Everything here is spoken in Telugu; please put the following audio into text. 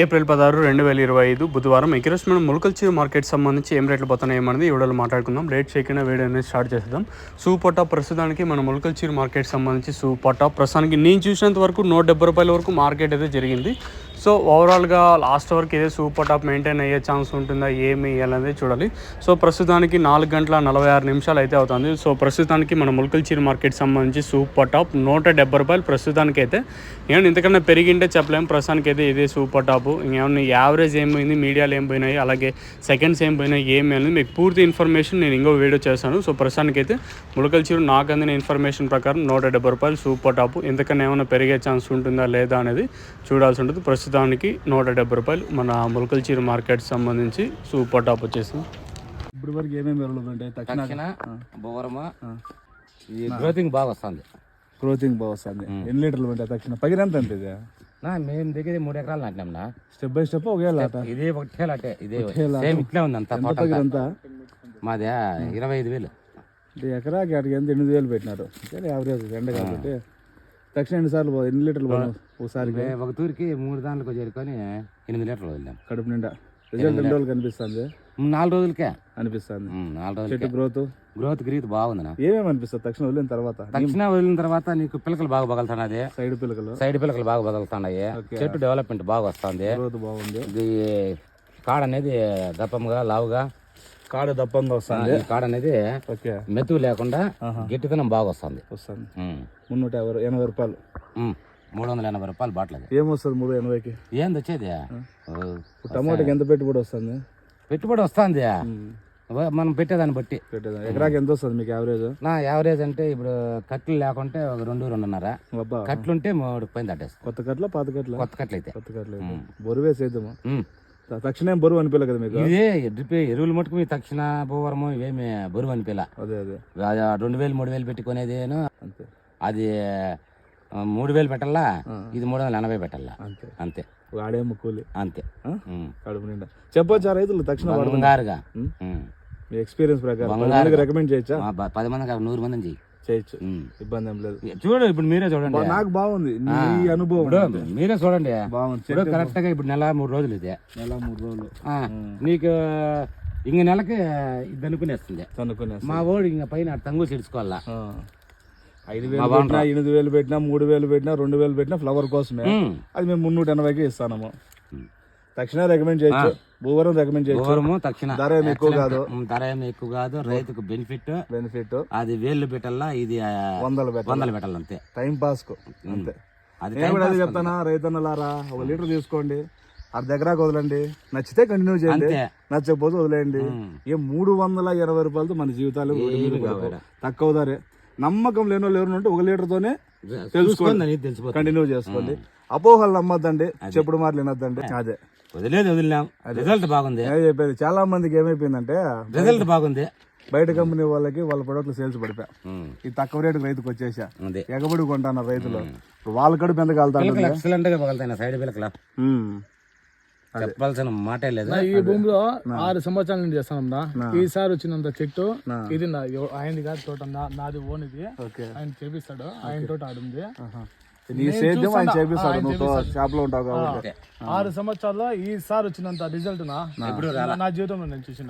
ఏప్రిల్ 16, 2025 బుధవారం ఈరోజు మనం ములకల్చూరు మార్కెట్ సంబంధించి ఏం రేట్లు పోతున్నాయి ఏమన్నది ఈ వీడియోలో మాట్లాడుకుందాం. రేట్ చేయకుండా వీడియో అనేది స్టార్ట్ చేద్దాం. సూపర్ టాప్ ప్రస్తుతానికి మన ములకల్చూరు మార్కెట్ సంబంధించి సూపర్ టాప్ ప్రస్తుతానికి నేను చూసినంత వరకు 170 రూపాయల వరకు మార్కెట్ అయితే జరిగింది. సో ఓవరాల్గా లాస్ట్ వరకు ఇదే సూపర్ టాప్ మెయింటైన్ అయ్యే ఛాన్స్ ఉంటుందా ఏమి అనేది చూడాలి. సో ప్రస్తుతానికి 4:46 అయితే అవుతుంది. సో ప్రస్తుతానికి మన ములకల్చూరు మార్కెట్ సంబంధించి సూపర్ టాప్ 170 రూపాయలు ప్రస్తుతానికి అయితే. ఏమైనా ఇంతకన్నా పెరిగింటే చెప్పలేము. ప్రస్తుతానికి అయితే ఇదే సూపర్ టాప్. ఇంకేమన్నా యావరేజ్ ఏం పోయింది, మీడియాలు ఏం పోయినాయి, అలాగే సెకండ్స్ ఏం పోయినాయి ఏమి అనేది మీకు పూర్తి ఇన్ఫర్మేషన్ నేను ఇంకో వీడియో చేస్తాను. సో ప్రస్తుతానికి అయితే ములకల్చూరు నాకు అందిన ఇన్ఫర్మేషన్ ప్రకారం 170 రూపాయలు సూపర్ టాప్. ఇంతకన్నా ఏమైనా పెరిగే ఛాన్స్ ఉంటుందా లేదా అనేది చూడాల్సి ఉంటుంది. ప్రస్తుతానికి 170 రూపాయలు మన ములకల్చూరు మార్కెట్ సంబంధించి సూపర్ టాప్ వచ్చేసి. ఇప్పుడు వరకు ఏమేమి ఎరువులు ఉంటాయి? తక్షణ బోరమా గ్రోతింగ్ బాగా వస్తుంది. గ్రోతింగ్ బాగా వస్తుంది. ఎన్ని లీటర్లు ఉంటాయి తక్షణ? పగిన ఎంత అంటే ఇది మేము దగ్గర 3 ఎకరాలు నాటినాంనా. స్టెప్ బై స్టెప్ ఒకే లాట? ఇదే ఒకటే లాటే, ఇదే సేమ్ ఇట్లే ఉంది అంతా. అంతా మాదే 25,000 ఎకరాకి అడిగి ఎంత 8,000 పెట్టినారు. యావరేజ్ ఎండ కాబట్టి తక్షణ ఎన్నిసార్లు పోదు? ఎన్ని లీటర్లు పోదు ఒకసారి? ఒక తూరికి 3 దాంట్లో చేరుకొని 8 లీటర్లు వదిలేం కడుపు నిండా. రిజల్ట్ ఎన్ని రోజులు కనిపిస్తుంది? 4 రోజులకే అనిపిస్తుంది. 4 రోజులు చెట్టు గ్రోత్ గ్రీత్ బాగుంది. ఏమేమి అనిపిస్తుంది తక్షణ వదిలిన తర్వాత? తక్షణ వదిలిన తర్వాత నీకు పిల్లకలు బాగా బగలుతున్నది. సైడ్ పిల్లకలు బాగా బగలుతున్నాయి. చెట్టు డెవలప్మెంట్ బాగా వస్తుంది. గ్రోత్ బాగుంది. ఇది కాడ అనేది దప్పంగా లావుగా కాడ దప్పంగా వస్తుంది. కాడ అనేది మెతుకు లేకుండా గట్టితనం బాగా వస్తుంది. 380 రూపాయలు 380 రూపాయలు బాటలు. ఏమొస్తుంది 380కి? ఏంది వచ్చేది? టమాటాకి ఎంత పెట్టుబడి వస్తుంది? పెట్టుబడి వస్తుంది మనం పెట్టేదాన్ని బట్టి. ఎకరాకి ఎంత వస్తుంది మీకు యావరేజ్? నా యావరేజ్ అంటే ఇప్పుడు కట్లు లేకుంటే ఒక 2-2.5 కట్లు ఉంటే 3 పైన తట్టేస్తాం. కొత్త కట్ల పాత కట్ల? కొత్త కట్లు అయితే. బొరువు వేసేద్దాము. తక్షణ ఏం బరువు అనిపించలే కదా మీకు? ఇదే డ్రిప్ ఎరువులు మటుకు మీ తక్షణ భూవరము ఇవేమి బరువు అనిపించలే. అదే 2,000-3,000 పెట్టుకునేదేను. అంతే. అది 3,000 పెట్టాలా, ఇది 380 పెట్టాలా. అంతే. వాడే ముక్కులి అంతే. కడుపు నిండా చెప్పొచ్చా రైతులు తక్షణ? బంగారుగా మీ ఎక్స్పీరియన్స్ ప్రకారం రికమెండ్ చేయొచ్చా? 10 మంది 100 మందిని చేయొచ్చు, ఇబ్బంది ఏం లేదు. చూడండి ఇప్పుడు మీరే చూడండి. నాకు బాగుంది ఈ అనుభవం. మీరే చూడండి బాగుంది. కరెక్ట్ గా ఇప్పుడు నెల 3 రోజులు ఇదే. నెల 3 రోజులు నీకు ఇంక నెలకి ఇది అనుకునేస్తుంది. మా ఓడి ఇంక పైన తంగు చెడుచుకోవాలా. 5,000 పెట్టినా, 8,000 పెట్టినా, 3,000 పెట్టినా, 2,000 పెట్టినా ఫ్లవర్ కోసమే. అది మేము 380కి ఇస్తాము. తక్షణ రికమెండ్ చేయొచ్చు. భూవరం రికమెండ్ చేయొచ్చు. తక్షణ ధర ఏమి ఎక్కువ కాదు. రైతుకు బెనిఫిట్. అది వేళ్ళు పెట్టాలా, ఇది 100 పెట్టాలి. అంతే. టైం పాస్ కు అంతే. నేను కూడా అది చెప్తానా రైతన్నలారా, 1 లీటర్ తీసుకోండి, అర్ధ ఎకరాకు వదలండి. నచ్చితే కంటిన్యూ చేయండి, నచ్చకపోతే వదిలేయండి. 320 రూపాయలతో మన జీవితాలు తక్కువ ధరే. నమ్మకం లేని వాళ్ళు ఎవరు ఉంటే 1 లీటర్తోనే తెలుసుకోండి, కంటిన్యూ చేసుకోండి. అపోహలు నమ్మద్దండి, చెప్పుడు మాటలు వినొద్దండి. అదే వదిలేం. రిజల్ట్ బాగుంది. చెప్పేది చాలా మందికి ఏమైపోయిందంటే రిజల్ట్ బాగుంది. బయట కంపెనీ వాళ్ళకి వాళ్ళ ప్రొడక్ట్లు సేల్స్ పడిపోయా, ఈ తక్కువ రేటుకు రైతుకు వచ్చేసా ఎగబడి కొంటున్నారు రైతులు. వాళ్ళ కడుపు ఎంత కలుగుతారు? ఎక్సలెంట్ గా పగలుతాయి సైడ్ పిల్లకలా. చెప్పాల్సిన మాటే లేదు. ఈ భూమిలో 6 సంవత్సరాల నుండి చేస్తానన్నా. ఈసారి వచ్చినంత చెట్టు ఇది ఆయనది కాదు, తోట నాది ఓన్. ఇది ఆయన చేపిస్తాడు, ఆయన తోట ఆడుంది. 6 సంవత్సరాల్లో ఈసారి వచ్చినంత రిజల్ట్ నా జీవితంలో నేను చూసిన.